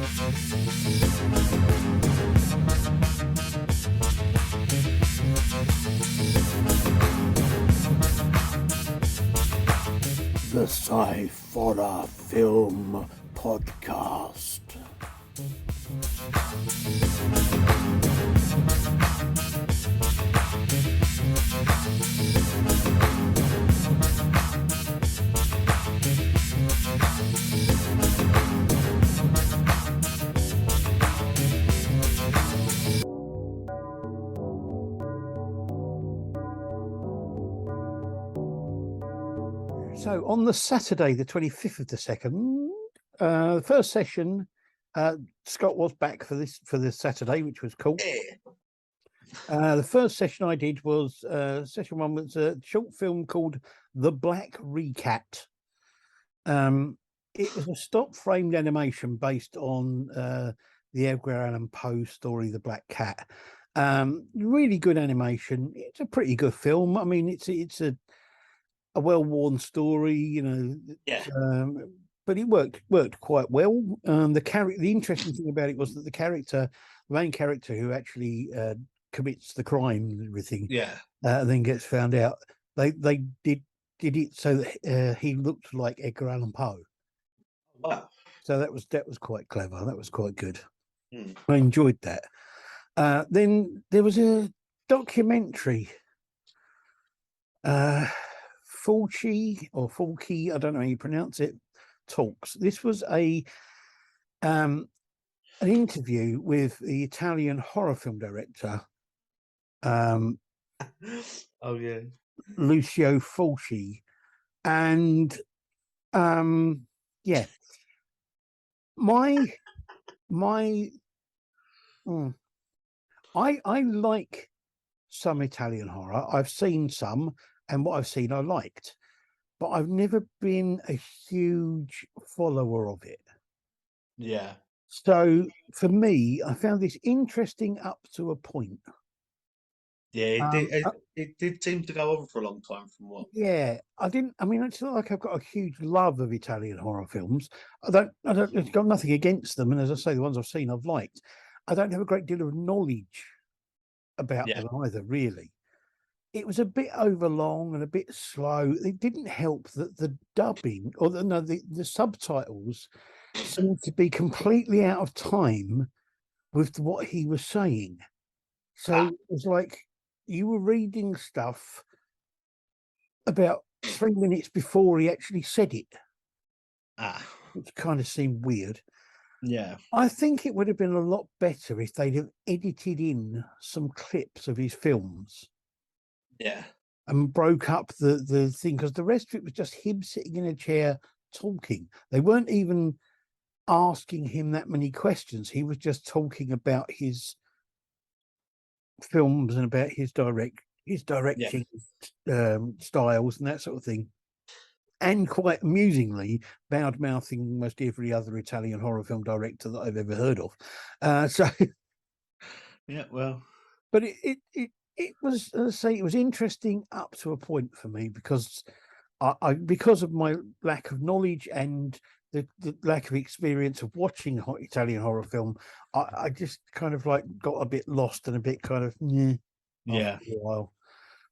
The Sciforror Film Podcast. So on the Saturday, the 25th of the 2nd, the first session, Scott was back for this Saturday, which was cool. The first session I did was session one was a short film called The Black Recat. It was a stop framed animation based on the Edgar Allan Poe story, The Black Cat. Really good animation. It's a pretty good film. I mean, it's a well-worn story, you know. Yeah. But it worked quite well. The interesting thing about it was that the main character who actually commits the crime and everything, then gets found out. They did it so that he looked like Edgar Allan Poe. Wow. So that was quite clever. That was quite good. I enjoyed that. Then there was a documentary. Fulci, I don't know how you pronounce it, talks. This was an interview with the Italian horror film director, Lucio Fulci, and I like some Italian horror. I've seen some. And what I've seen, I liked, but I've never been a huge follower of it. Yeah. So for me, I found this interesting up to a point. Yeah, it did seem to go on for a long time from what. Yeah, I mean, it's not like I've got a huge love of Italian horror films. I've got nothing against them. And as I say, the ones I've seen, I've liked. I don't have a great deal of knowledge about them either, really. It was a bit overlong and a bit slow. It didn't help that the dubbing or the subtitles seemed to be completely out of time with what he was saying. So it was like you were reading stuff about 3 minutes before he actually said it. Which kind of seemed weird. Yeah. I think it would have been a lot better if they'd have edited in some clips of his films. Yeah. And broke up the thing, because the rest of it was just him sitting in a chair talking. They weren't even asking him that many questions. He was just talking about his films and about his directing styles and that sort of thing. And quite amusingly, bad-mouthing almost every other Italian horror film director that I've ever heard of. Yeah, well. But it was, as I say, it was interesting up to a point for me because because of my lack of knowledge and the lack of experience of watching Italian horror film, I just kind of like got a bit lost and a bit kind of after a while.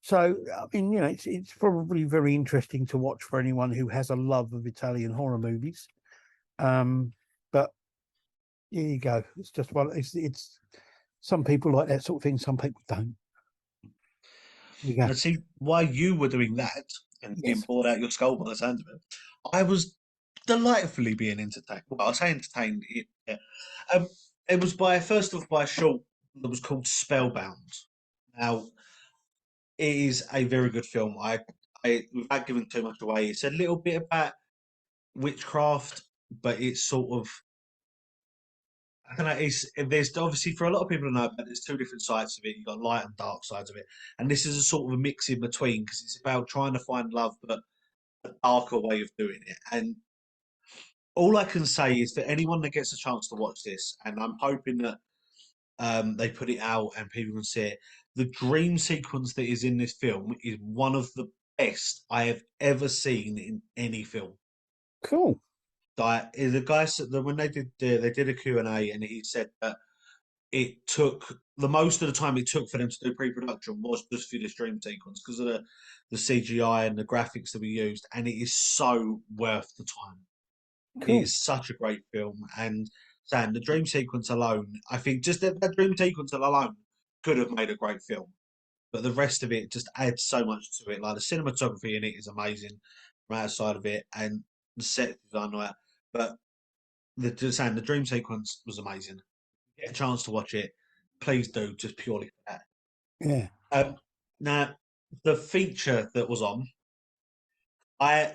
So I mean, you know, it's probably very interesting to watch for anyone who has a love of Italian horror movies. But here you go. It's just it's some people like that sort of thing. Some people don't. And see, while you were doing that and being bored out your skull by the sound of it, I was delightfully being entertained. Well, I say entertained. Yeah. It was by a short that was called Spellbound. Now, it is a very good film. Without giving too much away, it's a little bit about witchcraft, but it's sort of. I don't know. There's obviously for a lot of people to know about. There's two different sides of it. You've got light and dark sides of it, and this is a sort of a mix in between because it's about trying to find love, but a darker way of doing it. And all I can say is that anyone that gets a chance to watch this, and I'm hoping that they put it out and people can see it. The dream sequence that is in this film is one of the best I have ever seen in any film. Cool. The guy said that when they did a Q&A, and he said that it took the most of the time it took for them to do pre-production was just for this dream sequence because of the CGI and the graphics that we used, and it is so worth the time. It Cool. is such a great film, and Sam, the dream sequence alone, I think just that dream sequence alone could have made a great film, but the rest of it just adds so much to it. Like the cinematography in it is amazing from outside of it, and the set design, like that. But the dream sequence was amazing. Get a chance to watch it, please do, just purely for that. Yeah. Um, Now, the feature that was on, I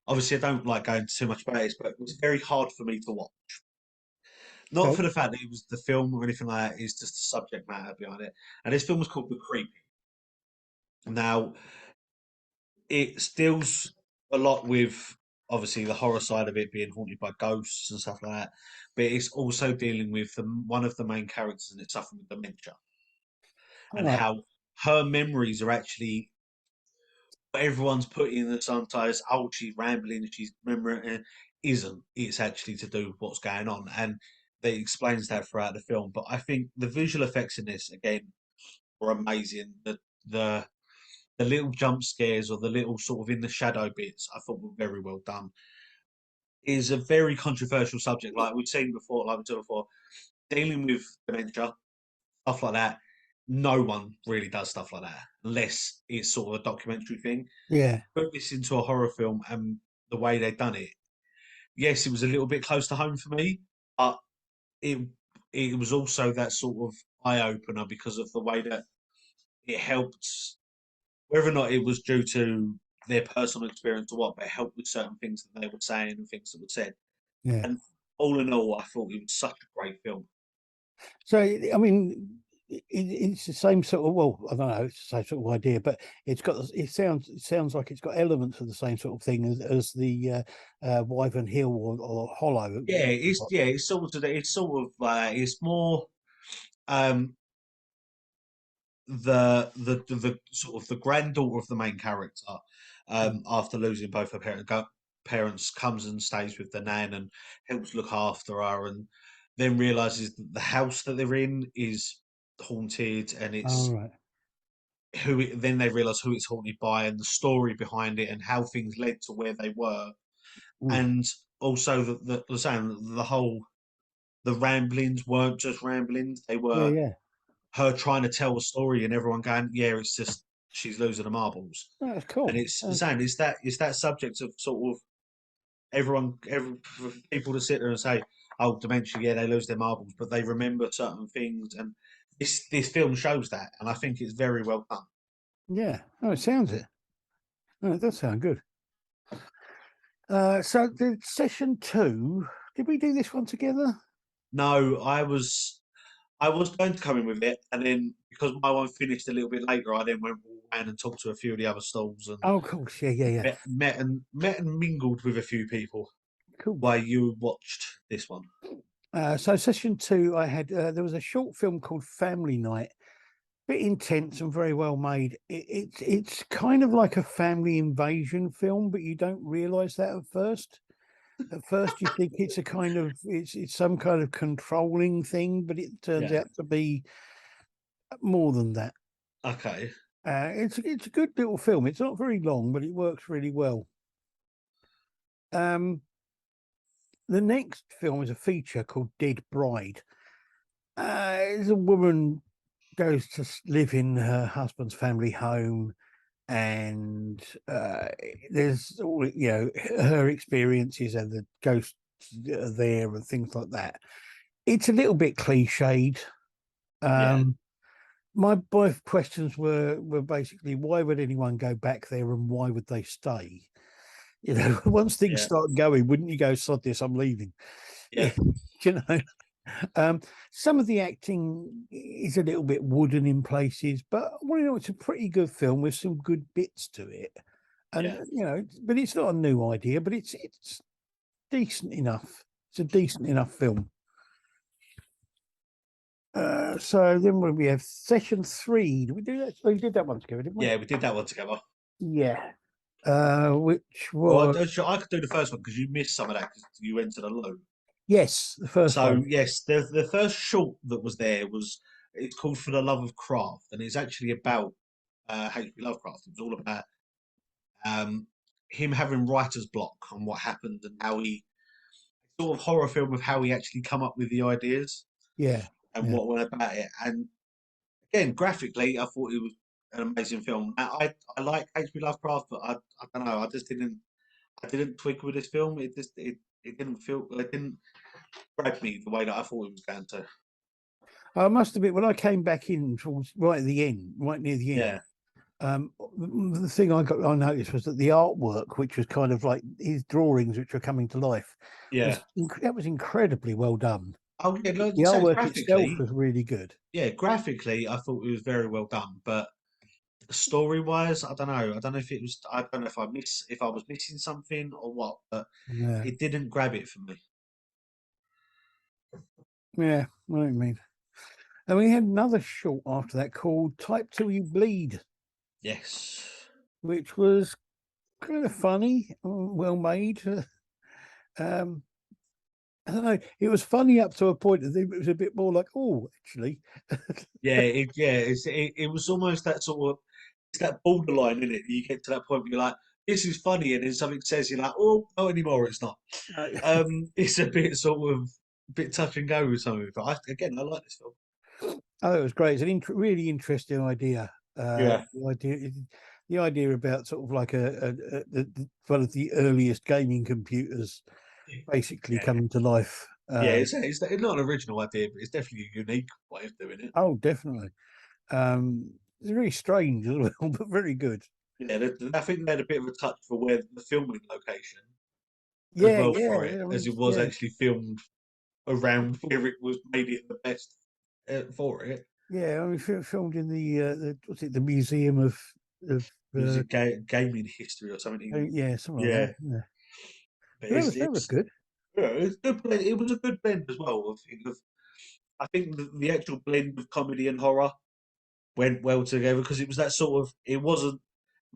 obviously I don't like going too much about it, but it was very hard for me to watch. Not Okay. for the fact that it was the film or anything like that, it's just the subject matter behind it. And this film was called The Creep. Now, it deals a lot with obviously the horror side of it being haunted by ghosts and stuff like that, but it's also dealing with one of the main characters and it's suffering with dementia All and right. how her memories are actually what everyone's putting in the sometimes, oh, she's rambling, she's remembering, isn't. It's actually to do with what's going on. And they explains that throughout the film. But I think the visual effects in this, again, were amazing. The the little jump scares or the little sort of in the shadow bits, I thought were very well done. Is a very controversial subject, like we've seen before, like we said before, dealing with dementia, stuff like that. No one really does stuff like that unless it's sort of a documentary thing. Yeah. Put this into a horror film and the way they've done it, yes, it was a little bit close to home for me, but it it was also that sort of eye opener because of the way that it helped, whether or not it was due to their personal experience or what, but it helped with certain things that they were saying and things that were said. Yeah. And all in all, I thought it was such a great film. So, I mean, it's the same sort of, well, I don't know, it's the same sort of idea, but it sounds like it's got elements of the same sort of thing as the Wyvern Hill or Hollow. It's more um the sort of the granddaughter of the main character, after losing both her parents, comes and stays with the nan and helps look after her, and then realizes that the house that they're in is haunted, and All it's right. then they realize who it's haunted by and the story behind it and how things led to where they were, Mm. and also the saying the whole the ramblings weren't just ramblings; they Yeah, were yeah. her trying to tell a story and everyone going, yeah, it's just she's losing the marbles. Oh, that's And cool. it's saying it's that subject of sort of for people to sit there and say, oh, dementia, yeah, they lose their marbles, but they remember certain things, and this film shows that, and I think it's very well done. Yeah. Oh, it sounds it. Oh, it does sound good. So the session two, did we do this one together? No, I was going to come in with it, and then because my one finished a little bit later, I then went around and talked to a few of the other stalls and Oh, of course. Yeah, yeah, yeah. met and mingled with a few people Cool. while you watched this one. So session two, I had there was a short film called Family Night. Bit intense and very well made. It's kind of like a family invasion film, but you don't realise that at first. At first, you think it's a kind of it's some kind of controlling thing, but it turns Yeah. out to be more than that. Okay. It's a good little film. It's not very long, but it works really well. Um, the next film is a feature called Dead Bride. It's a woman goes to live in her husband's family home, and there's all her experiences and the ghosts are there and things like that. It's a little bit cliched. Yeah. Um, my both questions were basically why would anyone go back there and why would they stay? Once things Yeah. start going, wouldn't you go, sod this, I'm leaving? Yeah. you know. Um, some of the acting is a little bit wooden in places, but it's a pretty good film with some good bits to it. And Yeah. but it's not a new idea, but it's decent enough. It's a decent enough film. So then when we have session three, did we do that? Oh, we did that one together, didn't we? Yeah. We did that one together. Yeah. which Or was I could do the first one because you missed some of that because you went to the loo. yes, the first So one. yes, the first short that was there was it's called For the Love of Craft, and it's actually about H.P. Lovecraft. It was all about um, him having writer's block on what happened and how he sort of horror film of how he actually come up with the ideas Yeah, and yeah. what went about it. And again, graphically, I thought it was an amazing film. I like H.P. Lovecraft, but I don't know. I didn't twig with this film. It didn't feel it didn't grab me the way that I thought it was going to. I must admit, when I came back in towards right at the end, right near the end, Yeah, the thing I noticed was that the artwork, which was kind of like his drawings, which were coming to life, yeah. that was incredibly well done. Oh yeah, like The you say, artwork itself graphically, was really good. yeah, graphically, I thought it was very well done. But story wise, I don't know. I don't know if it was. I don't know if I was missing something or what. But Yeah, it didn't grab it for me. yeah. What do you mean? And we had another short after that called "Type Till You Bleed," Yes. which was kind of funny, well made. Um, I don't know. It was funny up to a point. I think it was a bit more like, oh, actually, It was almost that sort of it's that borderline in it. You get to that point where you're like, this is funny, and then something says you're like, oh, not anymore. It's not. uh, It's a bit sort of bit touch and go with some of it. But I like this film. oh, it was great. It's an really interesting idea. Yeah. The idea about sort of like one of the earliest gaming computers basically Yeah. coming to life. Yeah, it's not an original idea, but it's definitely a unique way of doing it. Oh, definitely. It's very strange as well, but very good. Yeah, I think they had a bit of a touch for where the filming location as Yeah, well yeah. for it, I as mean, it was yeah, actually filmed around where it was made it the best for it. yeah. I mean, filmed in the what's it, the Museum of It was a gaming history or something. yeah, something like Yeah, that. Yeah, but but that was good. it's good blend. It was a good blend as well. I think the actual blend of comedy and horror went well together because it was that sort of. It wasn't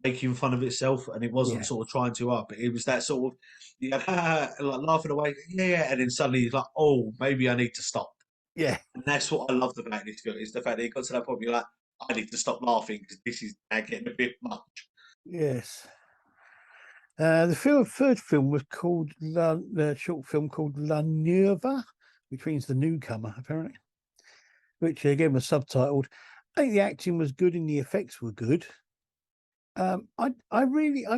making fun of itself, and it wasn't Yeah, sort of trying to up. It was that sort of you had, like laughing away, yeah, and then suddenly it's like, oh, maybe I need to stop. yeah, And that's what I loved about this film is the fact that it got to that point where you're like, I need to stop laughing because this is now getting a bit much. yes. The third film was called the short film called La Nueva, which means the newcomer, apparently, which again was subtitled. I think the acting was good and the effects were good. I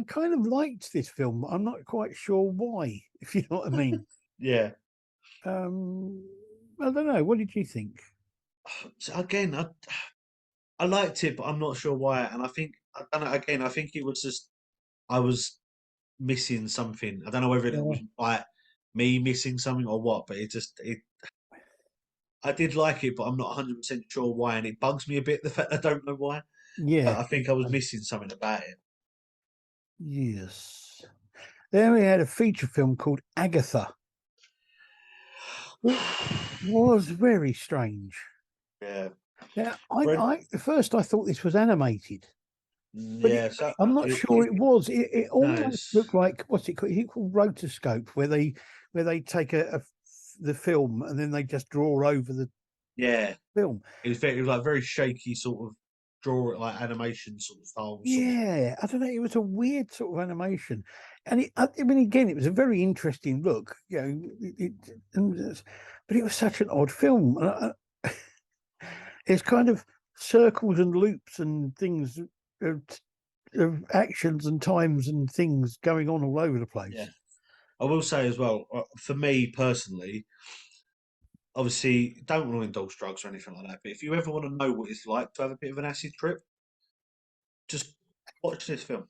kind of liked this film. I'm not quite sure why, if you know what I mean. Yeah. Um, I don't know. What did you think? So again, I liked it, but I'm not sure why. And I don't know. Again, I think it was just I was missing something. I don't know whether it Yeah, was like me missing something or what, but it. I did like it, but I'm not 100% sure why, and it bugs me a bit the fact I don't know why. But yeah, I think I was missing something about it. yes. Then we had a feature film called Agatha, which was very strange. Yeah. Now, Brent, at first I thought this was animated, but yeah. So I'm not sure it was. It no, almost looked like what's it called? Is it called rotoscope, where they take the film and then they just draw over the yeah. film. It was like very shaky sort of draw like animation sort of style sort of. Yeah, I don't know. It was a weird sort of animation, and I mean, again, it was a very interesting look, you know. But it was such an odd film. It's kind of circles and loops and things of, of actions and times and things going on all over the Yeah. place. I will say as well, for me personally, obviously, don't want to indulge drugs or anything like that. But if you ever want to know what it's like to have a bit of an acid trip, just watch this film.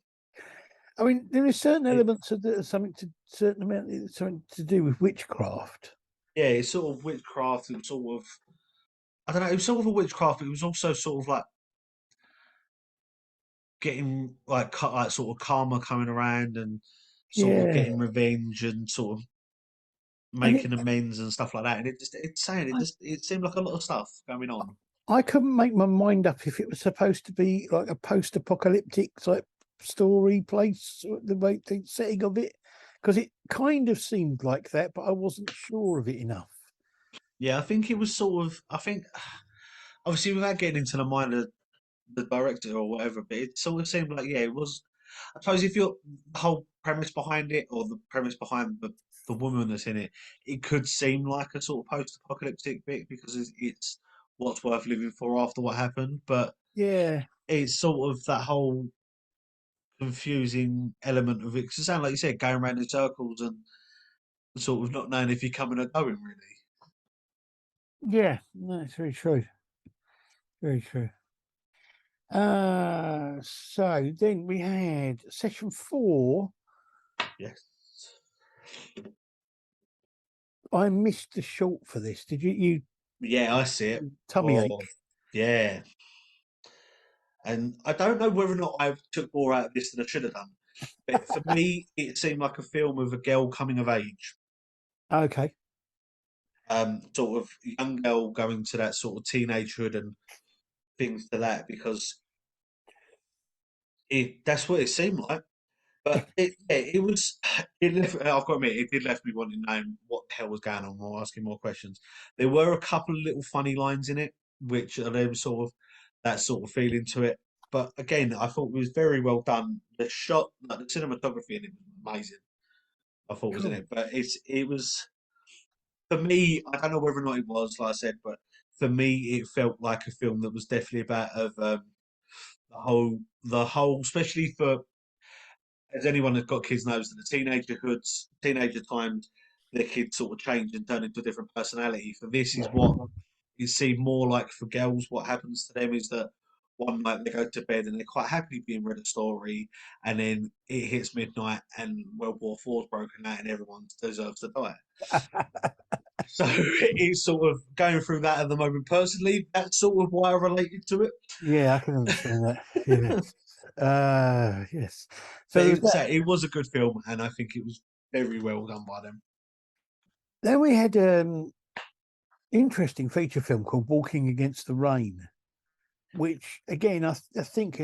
I mean, there is certain It, elements of something to do with witchcraft. yeah, it's sort of witchcraft and sort of I don't know. It was sort of a witchcraft, but it was also sort of like getting like like sort of karma coming around and sort of Yeah, getting revenge and sort of and it, making amends and stuff like that. And I, it seemed like a lot of stuff going on. I couldn't make my mind up if it was supposed to be like a post-apocalyptic type story place, the setting of it, because it kind of seemed like that, but I wasn't sure of it enough. Yeah, I think it was sort of. I think obviously without getting into the mind of the director or whatever, but it sort of seemed like it was. I suppose if you're the whole premise behind it or the premise behind the woman that's in it, it could seem like a sort of post-apocalyptic bit because it's what's worth living for after what happened, but Yeah, it's sort of that whole confusing element of it. 'Cause it sounds like you said going around in circles and sort of not knowing if you're coming or going really. yeah, that's very true. Very true. So then we had session 4. Yes. I missed the short for this. Did you Yeah, I see it. tummy Oh, ache? yeah. And I don't know whether or not I took more out of this than I should have done. But for me, it seemed like a film of a girl coming of age. Okay, Sort of young girl going to that sort of teenagehood and things to that because that's what it seemed like. But it was. It left, I've got to admit, it did left me wanting to know what the hell was going on, or asking more questions. There were a couple of little funny lines in it, which are them sort of that sort of feeling to it. But again, I thought it was very well done. The shot, like the cinematography in it was amazing. I thought was in cool. it, but it was for me. I don't know whether or not it was, like I said, but for me, it felt like a film that was definitely about the whole, especially for as anyone that's got kids knows that the teenager times, their kids sort of change and turn into a different personality. For this is what it seemed more like for girls. What happens to them is that one night they go to bed and they're quite happy being read a story, and then it hits midnight and World War IV's broken out and everyone deserves to die. So it's sort of going through that at the moment. Personally, that's sort of why I related to it. Yeah, I can understand that. Yes. Yes. So But there's that. it was a good film, and I think it was very well done by them. Then we had interesting feature film called Walking Against the Rain, which again I think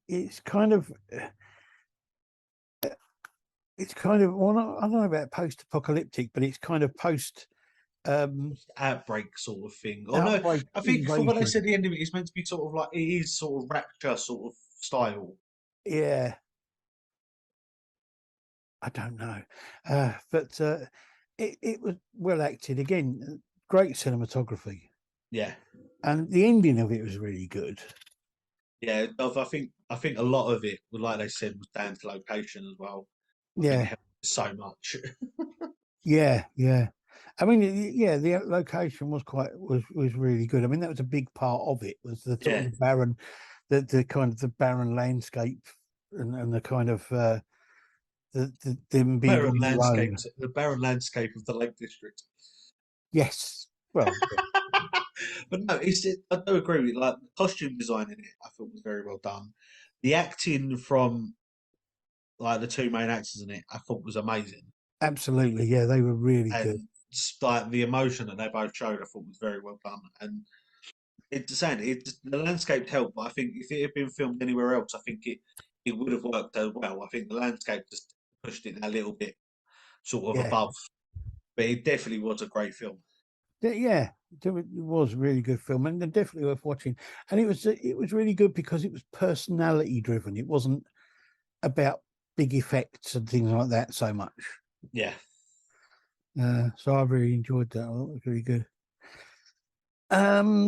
it's kind of well, I don't know about post-apocalyptic, but it's kind of post Outbreak sort of thing. Or no, outbreak I think for what they invasion. said, the end of it is meant to be sort of like it is sort of rapture sort of style. Yeah, I don't know, but it was well acted again. Great cinematography, Yeah, and the ending of it was really good. yeah. I think a lot of it, like they said, was down to location as well. I think it Yeah, helped so much. yeah. I mean, yeah, the location was really good. I mean, that was a big part of it. Was the sort of Yeah, the kind of the barren landscape and the kind of them being on their own. the barren landscape of the Lake District. Yes. Well, But no, I do agree with you. Like the costume design in it, I thought was very well done. The acting from like the two main actors in it, I thought was amazing. absolutely. Yeah, they were really good. And like the emotion that they both showed, I thought was very well done. And it's saying the landscape helped, but I think if it had been filmed anywhere else, I think it would have worked as well. I think the landscape just pushed it a little bit sort of Yeah. above, but it definitely was a great film. Yeah, it was a really good film and definitely worth watching. And it was really good because it was personality driven. It wasn't about big effects and things like that so much. Yeah. So I really enjoyed that. It was really good.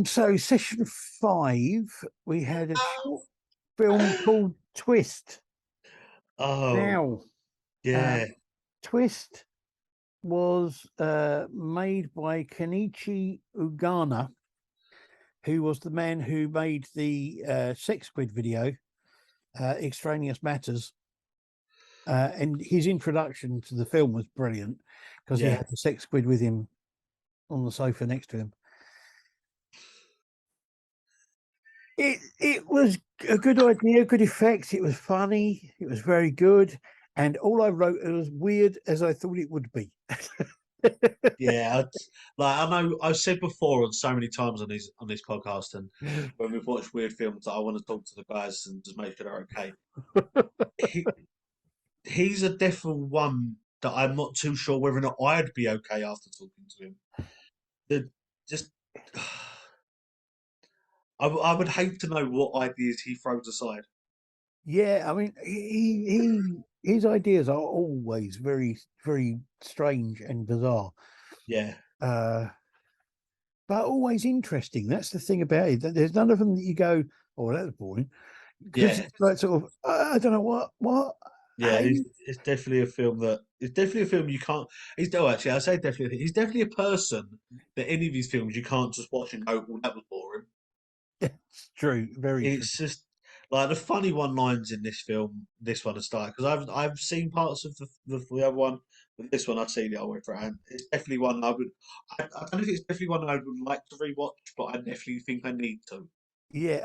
So session 5, we had a short film called Twist. Oh, Now, uh, yeah, Twist was made by Kenichi Ugana, who was the man who made the Sex Squid video, Extraneous Matters. And his introduction to the film was brilliant because he yeah. had the Sex Squid with him on the sofa next to him. It was a good idea, good effects. It was funny. It was very good. And all I wrote, it was weird as I thought it would be. Yeah, like I know I've said before on so many times on this podcast, and when we've watched weird films, that I want to talk to the guys and just make sure they're okay. He, he's a definite one that I'm not too sure whether or not I'd be okay after talking to him. The, just, I would hate to know what ideas he throws aside. Yeah, I mean, his ideas are always very, very strange and bizarre, Yeah, uh, but always interesting. That's the thing about it. There's none of them that you go, "Oh, that's boring," because yeah, it's like sort of, I don't know what, yeah. hey, It's definitely a film that it's definitely a film you can't. He's no, actually, I say definitely. He's definitely a person that any of these films you can't just watch and go, "Well, that was boring." it's true, very true. It's just like the funny one lines in this film. This one has started because I've seen parts of the other one, but this one I've seen it all the way through, and it's definitely one I would. I don't know if it's definitely one I would like to rewatch, but I definitely think I need to. Yeah,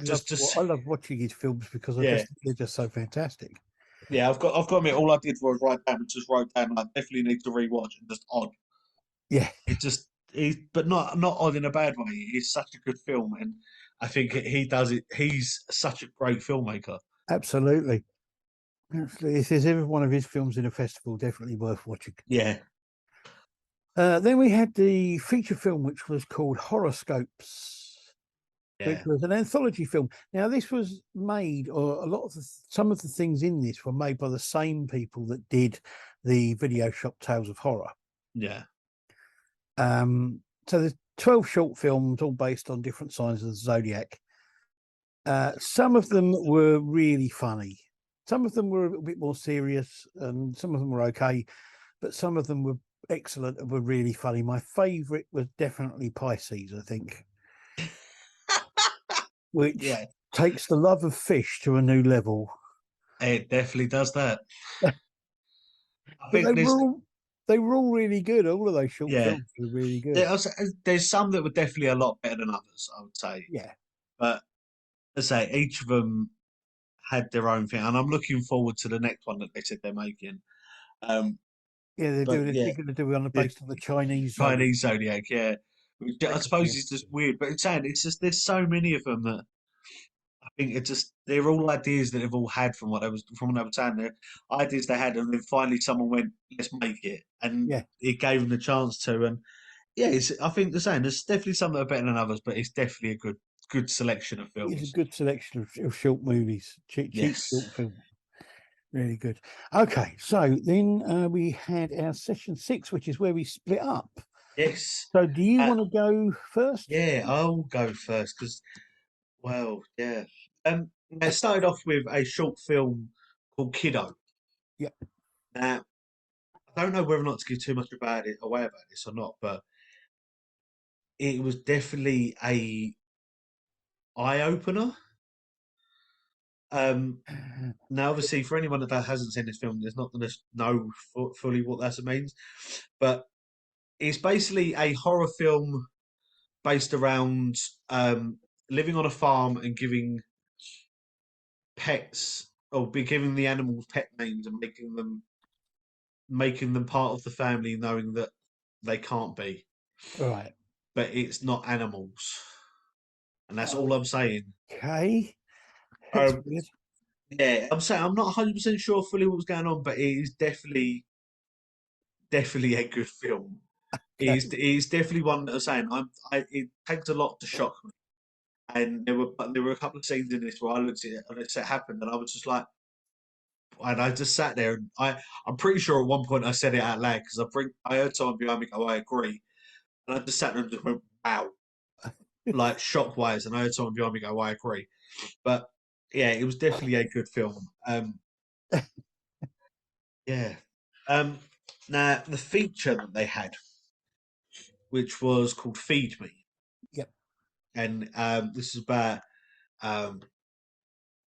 Just I love watching his films because yeah, they're just so fantastic. yeah. I've got to admit, all I did was write down, just wrote down. I definitely need to rewatch and just odd. Yeah, It just but not odd in a bad way. It's such a good film, and I think he does it. He's such a great filmmaker. absolutely. Absolutely. If there's ever one of his films in a festival, definitely worth watching. Yeah, Then we had the feature film, which was called Horoscopes, which yeah, was an anthology film. Now, this was made, or a lot of some of the things in this were made by the same people that did the video shop Tales of Horror. yeah. So there's 12 short films, all based on different signs of the zodiac. Some of them were really funny. Some of them were a little bit more serious, and some of them were okay, but some of them were excellent and were really funny. My favourite was definitely Pisces, I think, which Yeah, takes the love of fish to a new level. it definitely does that. But I they think were all they were all really good. All of those short yeah, films were really good. there's some that were definitely a lot better than others, I would say. Yeah, But let's say each of them had their own thing, and I'm looking forward to the next one that they said they're making. Um, yeah, they're but doing it. yeah, They're going to do it on the the based on the Chinese zodiac. Chinese zodiac, yeah. I suppose it's just weird, but it's saying it's just there's so many of them that I think it just they're all ideas that they've all had from what they was from what they were saying. They're ideas they had, and then finally someone went, "Let's make it," and Yeah, it gave them the chance to. And yeah, I think the same. There's definitely some that are better than others, but it's definitely a good selection of it's a films. good selection of short movies, cheap Yes, short films. Really good. Okay, so then we had our session 6, which is where we split up. yes, So, do you uh, want to go first? yeah. I'll go first because, well, yeah. It started off with a short film called Kiddo. Yeah. Now, I don't know whether or not to give too much away about this or not, but it was definitely a eye opener. Um, Now, obviously, for anyone that hasn't seen this film, there's not going to know fully what that means, but it's basically a horror film based around living on a farm and giving pets or be giving the animals pet names and making them part of the family, knowing that they can't be, Right. but it's not animals, and that's all I'm saying. Okay. That's Um, weird. yeah, I'm saying I'm not 100% sure fully what was going on, but it is definitely a good film. Okay. It's definitely one that I'm saying it takes a lot to shock me. And there were a couple of scenes in this where I looked at it and it happened, and I was just like, and I just sat there, and I'm pretty sure at one point I said it out loud because I heard someone behind me go, "I agree," and I just sat there and just went, "Wow," like shock wise, and I heard someone behind me go, "I agree," but yeah, it was definitely a good film. Yeah. Um, Now the feature that they had, which was called "Feed Me," Yep. and this is about um,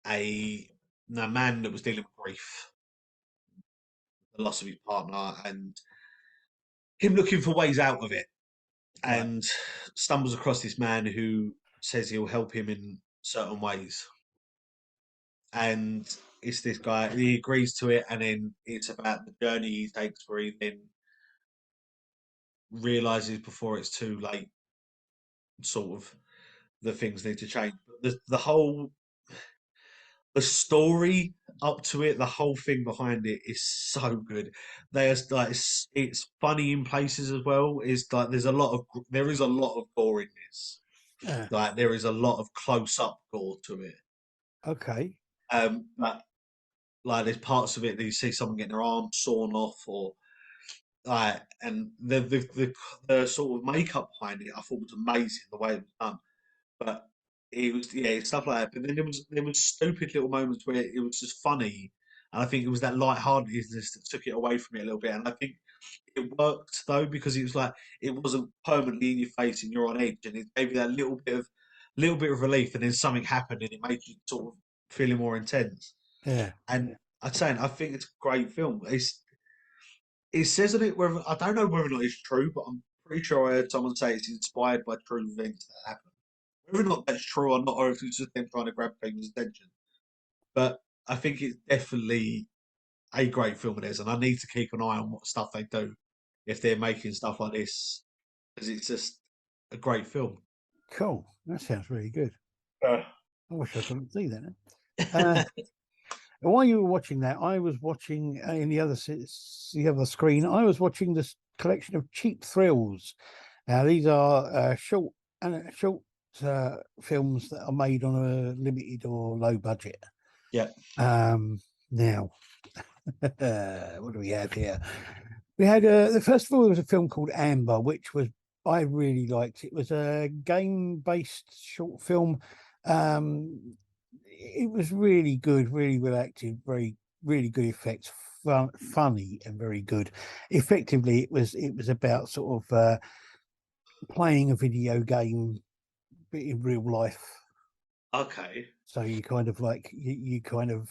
a man that was dealing with grief, the loss of his partner, and him looking for ways out of it, Right. and stumbles across this man who says he'll help him in certain ways, and it's this guy. He agrees to it, and then it's about the journey he takes, where he then realizes before it's too late, sort of the things need to change. But the story up to it, the whole thing behind it is so good. There's like it's funny in places as well. It's like there is a lot of gore in this. Yeah. Like there is a lot of close up gore to it. Okay. But like there's parts of it that you see someone getting their arm sawn off, or like, and the sort of makeup behind it, I thought was amazing the way it was done. But it was, yeah, stuff like that. But then there was stupid little moments where it was just funny, and I think it was that lightheartedness that took it away from it a little bit. And I think it worked though, because it was like it wasn't permanently in your face and you're on edge, and it gave you that little bit of relief, and then something happened and it made you sort of feeling more intense. Yeah. And I think it's a great film. It says on it whether I don't know whether or not it's true, but I'm pretty sure I heard someone say it's inspired by true events that happened. Whether or not that's true or not, or if it's just them trying to grab people's attention. But I think it's definitely a great film it is, and I need to keep an eye on what stuff they do if they're making stuff like this, because it's just a great film. Cool. That sounds really good. Uh, I wish I could see that. While you were watching that, I was watching in the other screen. I was watching this collection of cheap thrills. Now these are short films that are made on a limited or low budget. Yeah. Now, what do we have here? We had the first of all, there was a film called Amber, which I really liked. It was a game-based short film. It was really good, really well acted, really good effects, funny and very good. Effectively, it was about sort of playing a video game in real life. Okay. So you kind of like you kind of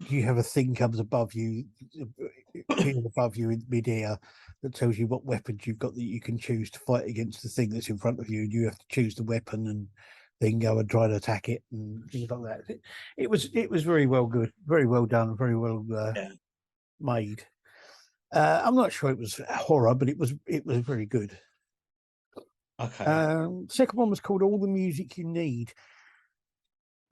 you have a thing comes above you, appears above you in midair, that tells you what weapons you've got that you can choose to fight against the thing that's in front of you, and you have to choose the weapon and then go and try to attack it and things like that. It was very very well done, very well made. I'm not sure it was horror, but it was very good. Okay. Second one was called All the Music You Need.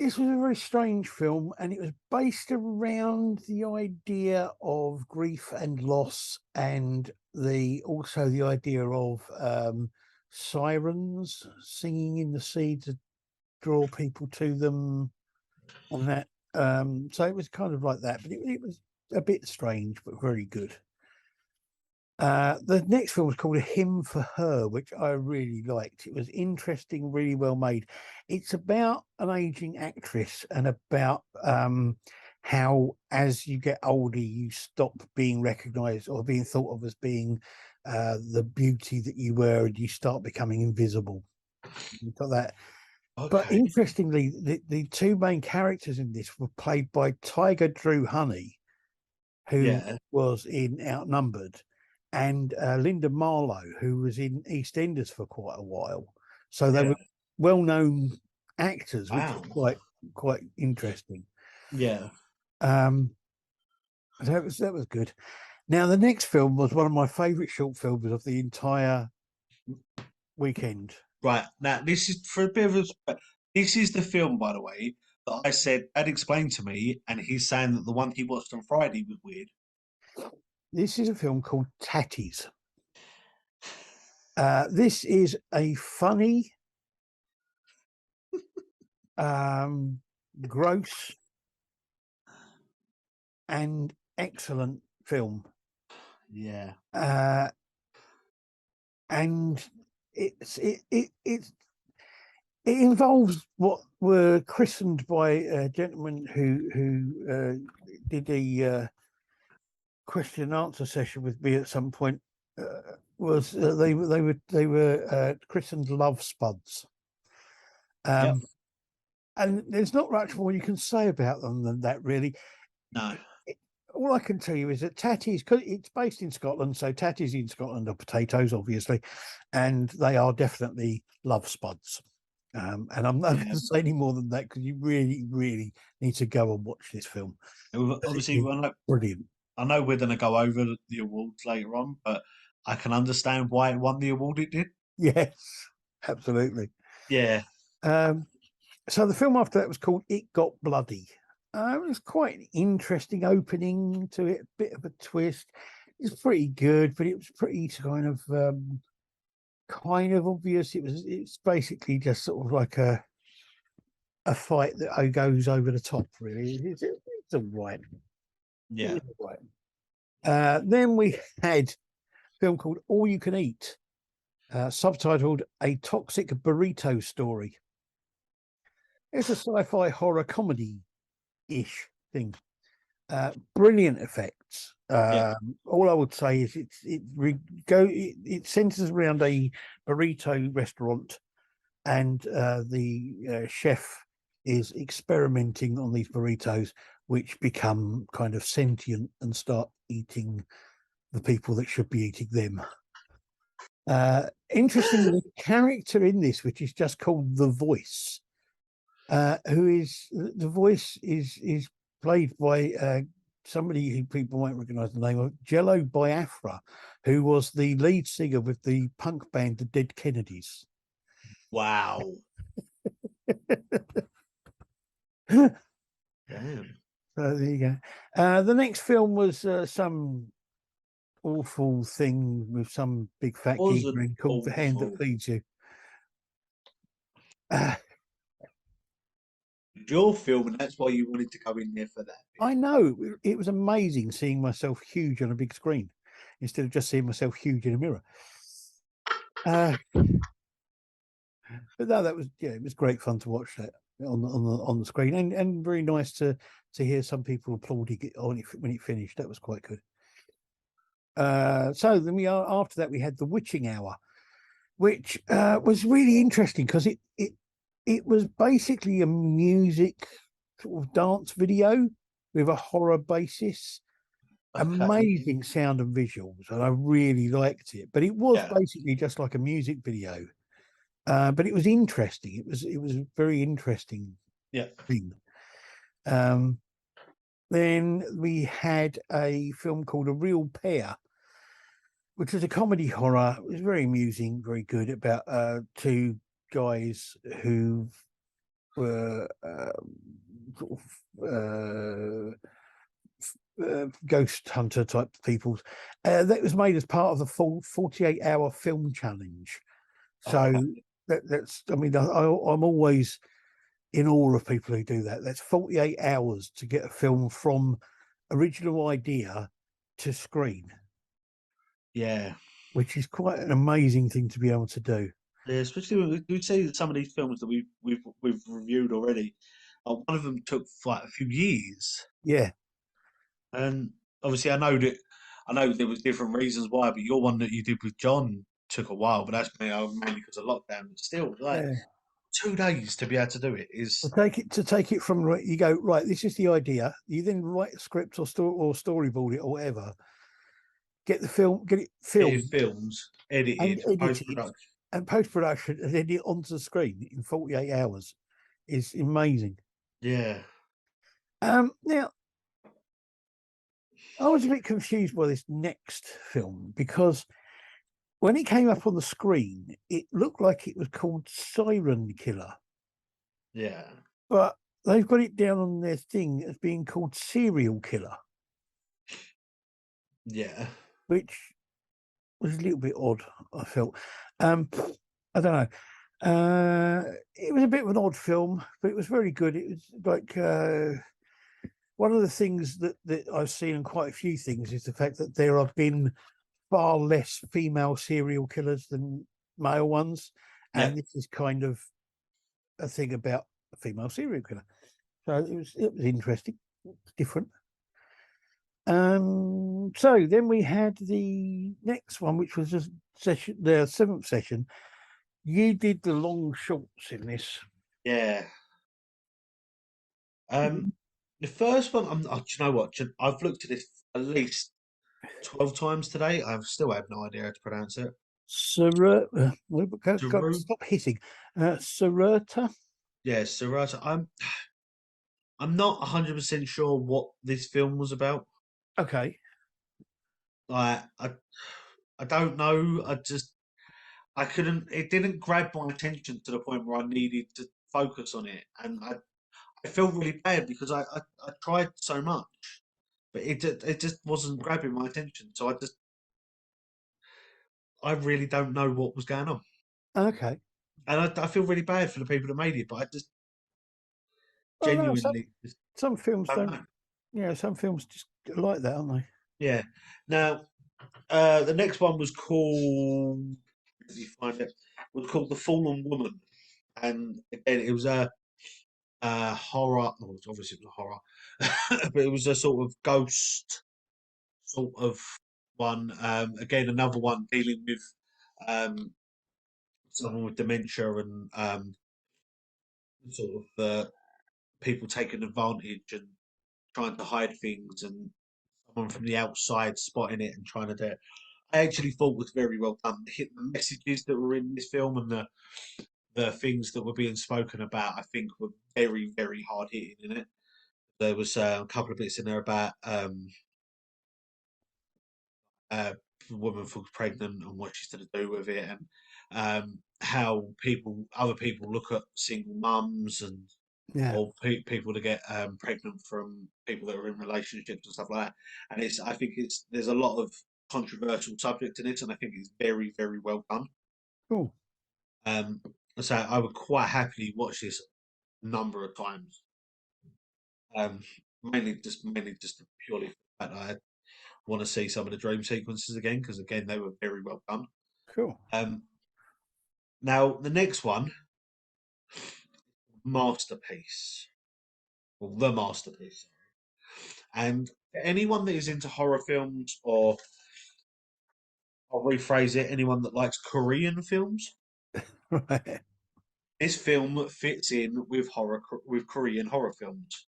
This was a very strange film, and it was based around the idea of grief and loss, and also the idea of sirens singing in the sea to draw people to them, and that. So it was kind of like that, but it was a bit strange, but very good. The next film was called A Hymn for Her, which I really liked. It was interesting, really well made. It's about an aging actress and about how, as you get older, you stop being recognised or being thought of as being the beauty that you were, and you start becoming invisible. You've got that. Okay. But interestingly, the two main characters in this were played by Tiger Drew Honey, who was in Outnumbered, and Linda Marlowe, who was in EastEnders for quite a while. So they were well-known actors, which was quite interesting. Yeah. That was good. Now, the next film was one of my favourite short films of the entire weekend. Right. Now, this is for a bit of this is the film, by the way, that I said Dad explained to me, and he's saying that the one he watched on Friday was weird. This is a film called Tatties. This is a funny, gross, and excellent film. Yeah. And it involves what were christened by a gentleman who did a question and answer session with me at some point. They were christened love spuds. And there's not much more you can say about them than that, really. No. All I can tell you is that tatties, because it's based in Scotland, so tatties in Scotland are potatoes, obviously, and they are definitely love spuds. And I'm not going to say any more than that, because you really, really need to go and watch this film. Obviously, brilliant. I know we're going to go over the awards later on, but I can understand why it won the award it did. Yes, absolutely. Yeah, Um, so the film after that was called It Got Bloody. It was quite an interesting opening to it, a bit of a twist. It's pretty good, but it was pretty kind of obvious. It's basically just sort of like a fight that goes over the top. Really, it's all right. yeah. It is all right. Then we had a film called All You Can Eat, subtitled A Toxic Burrito Story. It's a sci-fi horror comedy ish thing. Brilliant effects. Yeah. All I would say is it centers around a burrito restaurant, and the chef is experimenting on these burritos, which become kind of sentient and start eating the people that should be eating them. Interestingly, the character in this, which is just called the Voice, who is the voice is played by somebody who people might recognise the name of, Jello Biafra, who was the lead singer with the punk band the Dead Kennedys. Wow. So Damn. there you go. The next film was some awful thing with some big fat geezer Wasn't in called The Hand That awful. Feeds You. Uh, Your film, and that's why you wanted to go in there for that bit. I know it was amazing seeing myself huge on a big screen instead of just seeing myself huge in a mirror. But no, that was it was great fun to watch that on the screen, and very nice to hear some people applauding it when it finished. That was quite good. So then after that we had The Witching Hour, which was really interesting because it was basically a music sort of dance video with a horror basis. Okay. Amazing sound and visuals, and I really liked it. But it was Yeah. basically just like a music video. But it was interesting. It was a very interesting Yeah. thing. Um, then we had a film called A Real Pair, which was a comedy horror. It was very amusing, very good, about two guys who were sort of ghost hunter type people. That was made as part of the full 48-hour film challenge. So Okay. that's, I mean, I'm always in awe of people who do that. That's 48 hours to get a film from original idea to screen, Yeah. which is quite an amazing thing to be able to do. Yeah, especially when we say that some of these films that we've reviewed already, one of them took like a few years, Yeah, and obviously I know there was different reasons why, but your one that you did with John took a while, but that's mainly because of lockdown. But still, like yeah. 2 days to be able to do it To is take it from right, you go right. This is the idea. You then write a script or storyboard it or whatever. Get it getting filmed films, and edited, post edited production. and post production, and then it onto the screen in 48 hours is amazing. Yeah, Now I was a bit confused by this next film because when it came up on the screen, it looked like it was called Siren Killer, yeah, but they've got it down on their thing as being called Serial Killer, yeah, which was a little bit odd, I felt. Um, I don't know. It was a bit of an odd film, but it was very good. It was like one of the things that I've seen in quite a few things is the fact that there have been far less female serial killers than male ones, yeah. and this is kind of a thing about a female serial killer. So it was interesting, different. So then we had the next one, which was the seventh session. You did the long shorts in this. Yeah. The first one, do you know what? I've looked at this at least 12 times today. I still have no idea how to pronounce it. Daru, Stop hitting. Serata. yeah, Sarata. I'm not 100% sure what this film was about. Okay. Like, I don't know. I couldn't. It didn't grab my attention to the point where I needed to focus on it, and I felt really bad because I tried so much, but it just wasn't grabbing my attention. So I really don't know what was going on, Okay. and I feel really bad for the people that made it, but I just Well, no, genuinely just some films don't don't. know. Yeah, some films just like that, aren't they? Yeah. Now, the next one was called. Let me find it. Was called The Fallen Woman, and again, it was a horror. Well, obviously, it was a horror, but it was a sort of ghost sort of one. Again, another one dealing with um, someone with dementia and sort of people taking advantage and trying to hide things, and someone from the outside spotting it and trying to do it. I actually thought was very well done. The messages that were in this film and the things that were being spoken about, I think, were very, very hard hitting in it. There was a couple of bits in there about a woman falls pregnant and what she's going to do with it, and how other people look at single mums and Yeah. or people that get pregnant from people that are in relationships and stuff like that. And I think there's a lot of controversial subject in it, and I think it's very, very well done. Cool. Um, so I would quite happily watch this a number of times. Um, mainly just purely for the fact that I want to see some of the dream sequences again because again they were very well done. Cool. Um, Now the next one, masterpiece, well, the masterpiece, and anyone that is into horror films, or I'll rephrase it, anyone that likes Korean films, Right. this film fits in with Korean horror films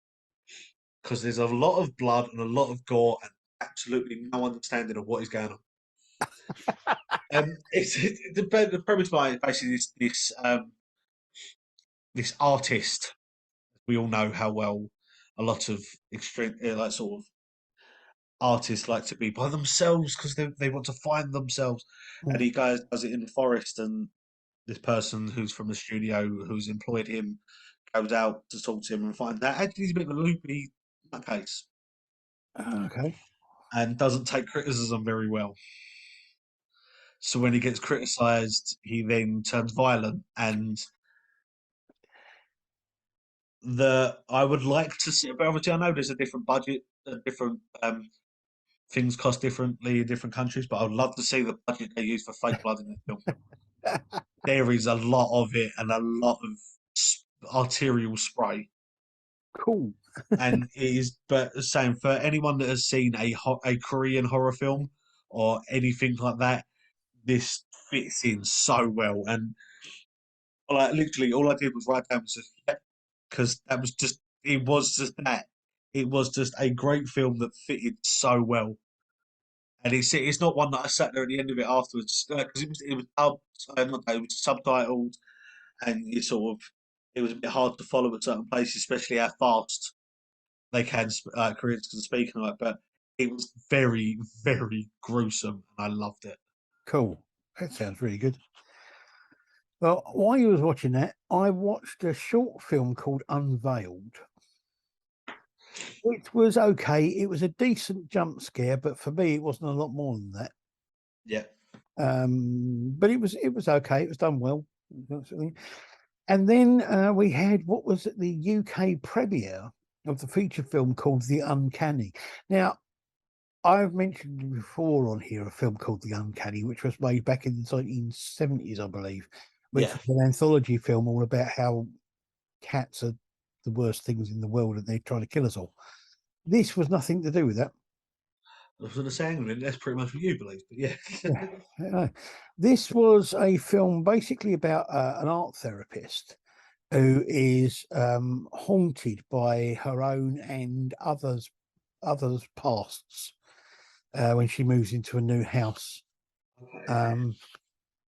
because there's a lot of blood and a lot of gore and absolutely no understanding of what is going on. The premise by it basically this artist. We all know how well a lot of extreme like sort of artists like to be by themselves because they want to find themselves, and Mm. he goes does it in the forest, and this person who's from the studio who's employed him goes out to talk to him and finds out actually he's a bit of a loopy nutcase Okay. and doesn't take criticism very well. So when he gets criticised, he then turns violent. And I would like to see, but obviously I know there's a different budget, different things cost differently in different countries. But I would love to see the budget they use for fake blood in this film. There is a lot of it and a lot of arterial spray. Cool. And it is, but the same for anyone that has seen a Korean horror film or anything like that, this fits in so well. And like literally, all I did was write down was because that was just it was just that it was just a great film that fitted so well. And it's not one that I sat there at the end of it afterwards because it was dubbed, not dubbed, it was subtitled, and it was a bit hard to follow at certain places, especially how fast they can Koreans can speak and like. But it was very very gruesome, and I loved it. Cool. That sounds really good. Well, while you was watching that, I watched a short film called Unveiled, which was okay. It was a decent jump scare, but for me, it wasn't a lot more than that. Yeah, But it was okay. It was done well. And then we had what was it, the UK premiere of the feature film called The Uncanny. Now, I've mentioned before on here a film called The Uncanny, which was made back in the 1970s, I believe, which yeah. was an anthology film all about how cats are the worst things in the world and they're trying to kill us all. This was nothing to do with that. I was going to say England. That's pretty much what you believe, but yeah. Yeah. This was a film basically about an art therapist who is haunted by her own and others' pasts when she moves into a new house.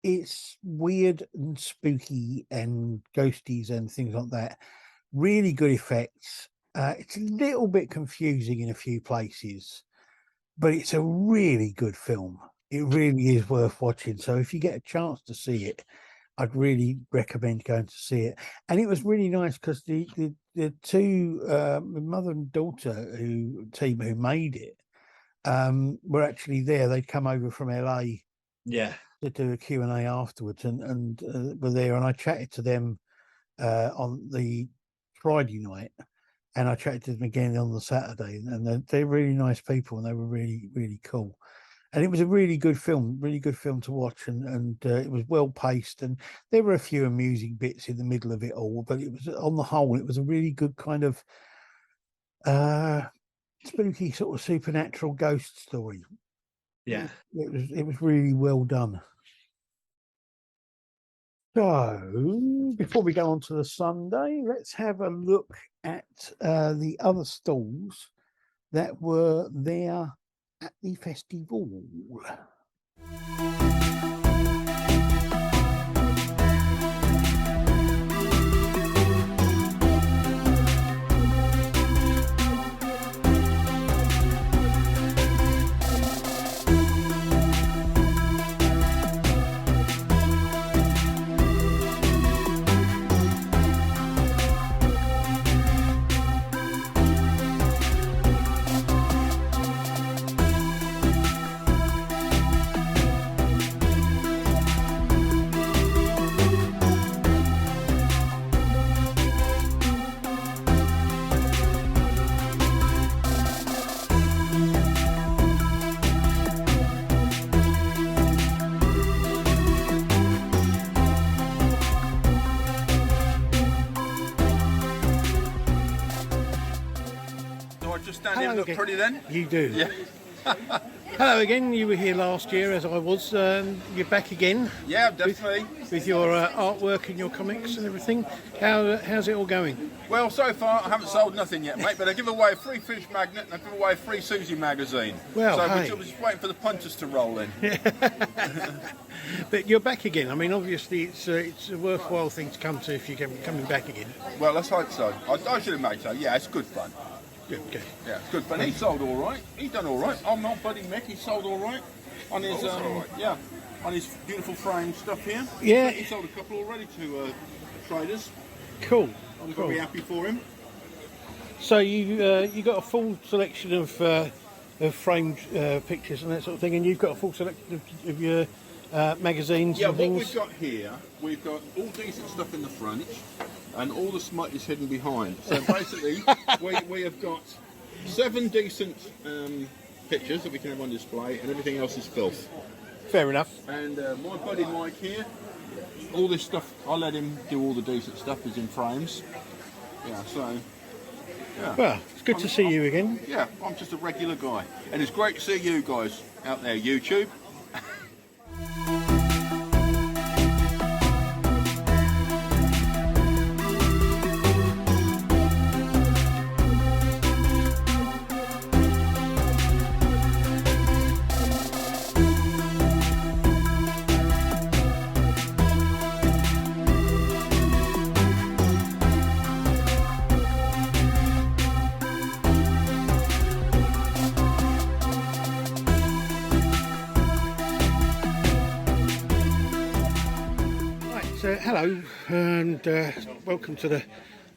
It's weird and spooky and ghosties and things like that. Really good effects. It's a little bit confusing in a few places, but it's a really good film. It really is worth watching. So if you get a chance to see it, I'd really recommend going to see it. And it was really nice because the two mother and daughter team who made it were actually there. They'd come over from LA to do a Q&A afterwards, and were there. And I chatted to them on the Friday night, and I chatted to them again on the Saturday. And they're really nice people, and they were really, really cool. And it was a really good film to watch, and it was well paced, and there were a few amusing bits in the middle of it all, but it was, on the whole, it was a really good kind of spooky sort of supernatural ghost story. Yeah, it was really well done. So before we go on to the Sunday, let's have a look at the other stalls that were there at the festival. Look pretty then? You do. Yeah. Hello again. You were here last year, as I was. You're back again. Yeah, definitely. With your artwork and your comics and everything. How's it all going? Well, so far I haven't sold nothing yet, mate. But I give away a free fish magnet and I give away a free Susie magazine. Well, so hey. we're just waiting for the punters to roll in. But you're back again. I mean, obviously, it's a worthwhile thing to come to if you're coming back again. Well, let's hope so. I should imagine so. Yeah, it's good fun. Okay. Yeah, it's good fun. He sold all right. He done all right. I'm not buddy Mick. He sold all right on his on his beautiful frame stuff here. Yeah. He sold a couple already to traders. Cool. I'm very happy for him. So you got a full selection of framed pictures and that sort of thing, and you've got a full selection of your magazines. Yeah, and what things. we've got here, we've got all decent stuff in the front, and all the smut is hidden behind. So basically, we have got 7 decent pictures that we can have on display, and everything else is filth. Fair enough. And my buddy Mike here, all this stuff, I let him do all the decent stuff, is in frames. Yeah, so... Yeah. Well, it's good to see you again. Yeah, I'm just a regular guy. And it's great to see you guys out there, YouTube. Hello and welcome to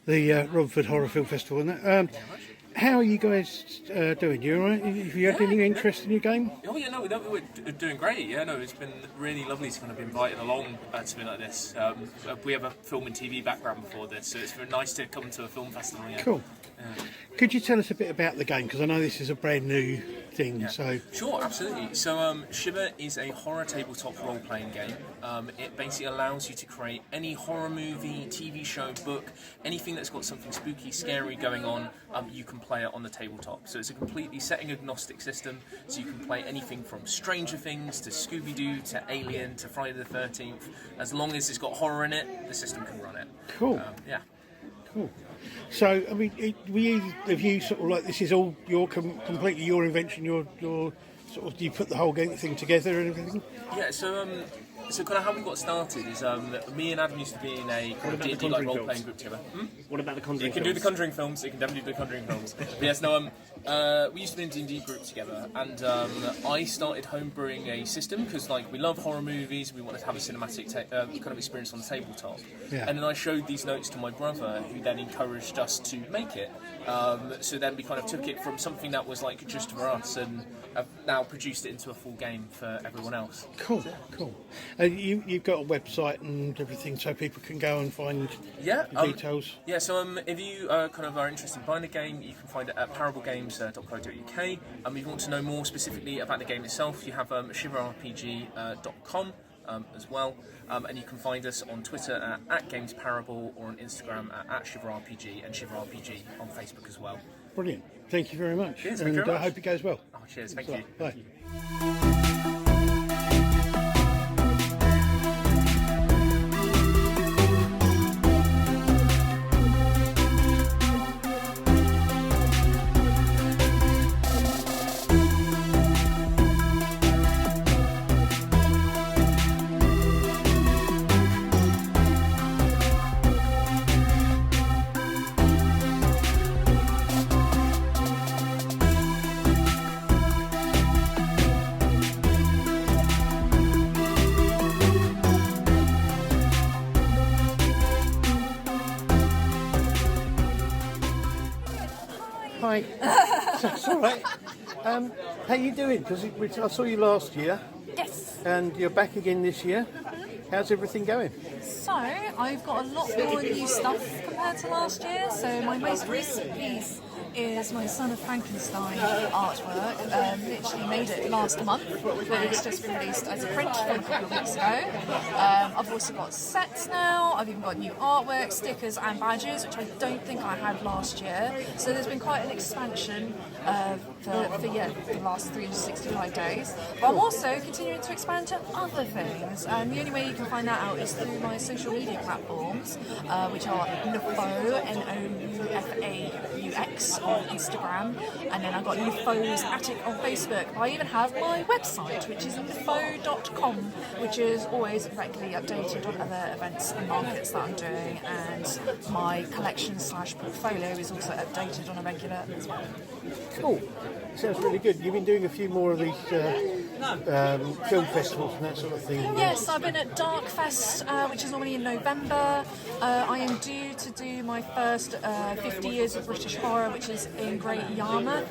the Romford Horror Film Festival. How are you guys doing? You all right? Have you had any interest in your game? Oh yeah, no, we're doing great. Yeah, no, it's been really lovely to kind of be invited along to something like this. We have a film and TV background before this, so it's very nice to come to a film festival. Yeah. Cool. Could you tell us a bit about the game? Because I know this is a brand new thing. Yeah. So sure, absolutely. So Shiver is a horror tabletop role-playing game. It basically allows you to create any horror movie, TV show, book, anything that's got something spooky, scary going on. You can play it on the tabletop. So it's a completely setting-agnostic system. So you can play anything from Stranger Things to Scooby-Doo to Alien to Friday the 13th. As long as it's got horror in it, the system can run it. Cool. Yeah. Cool. So, I mean, have you sort of like this is all your completely your invention? Your sort of, do you put the whole game thing together and everything? Yeah. So So kind of how we got started is me and Adam used to be in a kind of D&D like role playing group together. What about the Conjuring You can films? do the Conjuring films. You can definitely do the Conjuring films. But yes, no. We used to be in a D&D group together, and I started homebrewing a system because like we love horror movies. We wanted to have a cinematic kind of experience on the tabletop. Yeah. And then I showed these notes to my brother, who then encouraged us to make it. So then we kind of took it from something that was like just for us, and have now produced it into a full game for everyone else. Cool. You've got a website and everything, so people can go and find the details. Yeah, so if you kind of are interested in buying the game, you can find it at parablegames.co.uk. If you want to know more specifically about the game itself, you have sciforror.com as well. And you can find us on Twitter at GamesParable or on Instagram at ShiverRPG and ShiverRPG on Facebook as well. Brilliant. Thank you very much. Cheers, and thank you very I hope it goes well. Oh, cheers, thank Thanks you. a lot. Bye. Hi. That's all right. How you doing? Because I saw you last year. Yes. And you're back again this year. How's everything going? So, I've got a lot more new stuff compared to last year. So, my most recent piece is my Son of Frankenstein artwork. Literally made it last month, and it's just been released as a print from a couple of weeks ago. I've also got sets now. I've even got new artwork, stickers, and badges, which I don't think I had last year. So there's been quite an expansion for the last 365 days. But I'm also continuing to expand to other things. And the only way you can find that out is through my social media platforms, which are Nufaux, Noufaux on Instagram, and then I've got Nufaux's Attic on Facebook. I even have my website, which is nufaux.com, which is always regularly updated on other events and markets that I'm doing, and my collection / portfolio is also updated on a regular as well. Cool. Sounds really good. You've been doing a few more of these film festivals and that sort of thing. Yes, I've been at Dark Fest, which is normally in November. I am due to do my first 50 Years of British Horror, which is in Great Yarmouth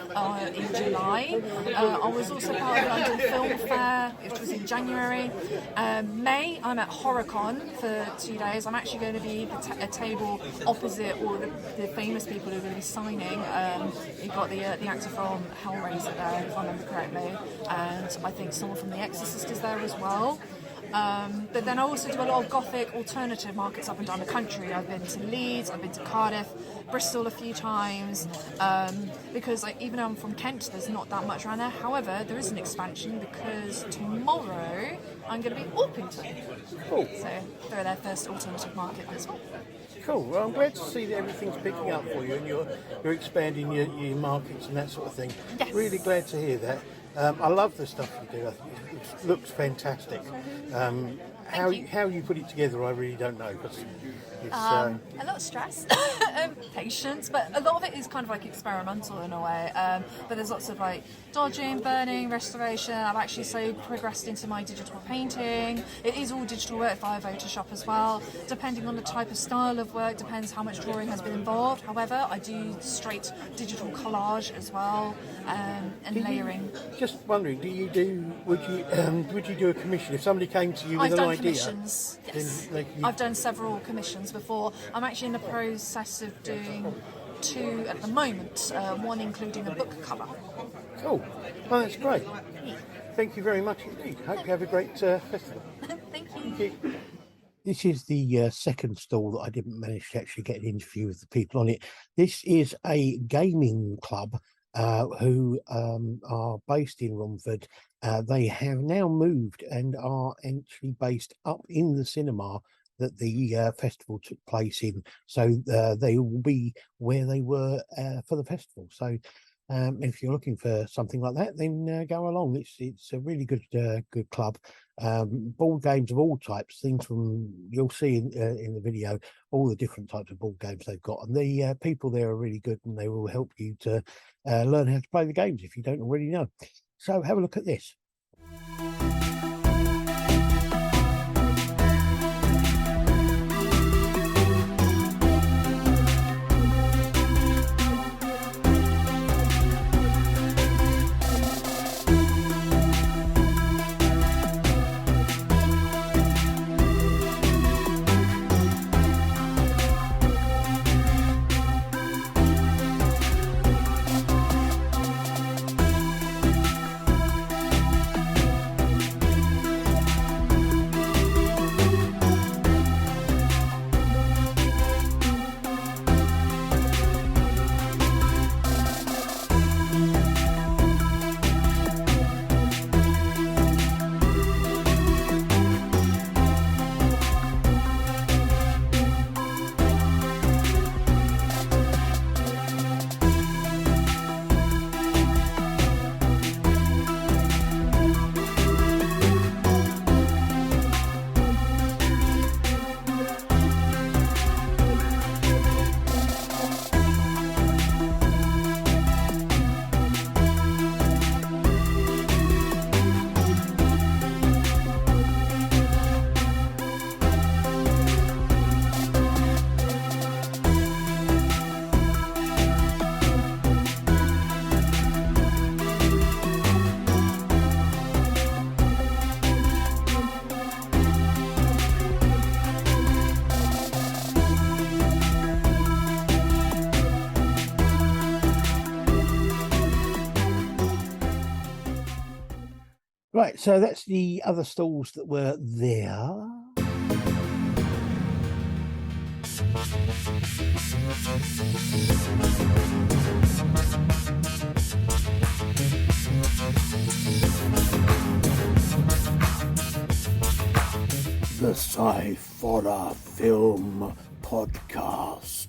in July. I was also part of the London Film Fair, which was in January. May, I'm at HorrorCon for 2 days. I'm actually going to be a table opposite all the famous people who are going to be signing. You've got the actor from Hellraiser there, if I remember correctly, and I think someone from The Exorcist is there as well. But then I also do a lot of gothic alternative markets up and down the country. I've been to Leeds, I've been to Cardiff, Bristol a few times, because even though I'm from Kent, there's not that much around there. However, there is an expansion because tomorrow I'm going to be at Orpington. Cool. So they're their first alternative market as well. Cool. Well, I'm glad to see that everything's picking up for you and you're expanding your markets and that sort of thing. Yes. Really glad to hear that. I love the stuff you do. I think it looks fantastic. How you put it together, I really don't know. But it's, a lot of stress, patience, but a lot of it is kind of like experimental in a way. But there's lots of like dodging, burning, restoration. I've actually so progressed into my digital painting. It is all digital work via Photoshop as well. Depending on the type of style of work, depends how much drawing has been involved. However, I do straight digital collage as well, and layering. Just wondering, would you do a commission if somebody came to you with I've an done idea? commissions. Yes, I've done several commissions before. I'm actually in the process of doing 2 at the moment, one including a book cover. Cool. Well, that's great. Thank you very much indeed. Hope you have a great festival. Thank you. Thank you. This is the second stall that I didn't manage to actually get an interview with the people on it. This is a gaming club who are based in Romford. They have now moved and are actually based up in the cinema that the festival took place in. So they will be where they were for the festival. So If you're looking for something like that, then go along. It's a really good club. Board games of all types, things from you'll see in the video, all the different types of board games they've got, and the people there are really good, and they will help you to learn how to play the games if you don't already know. So have a look at this. Right, so that's the other stalls that were there. The Sciforror Film Podcast.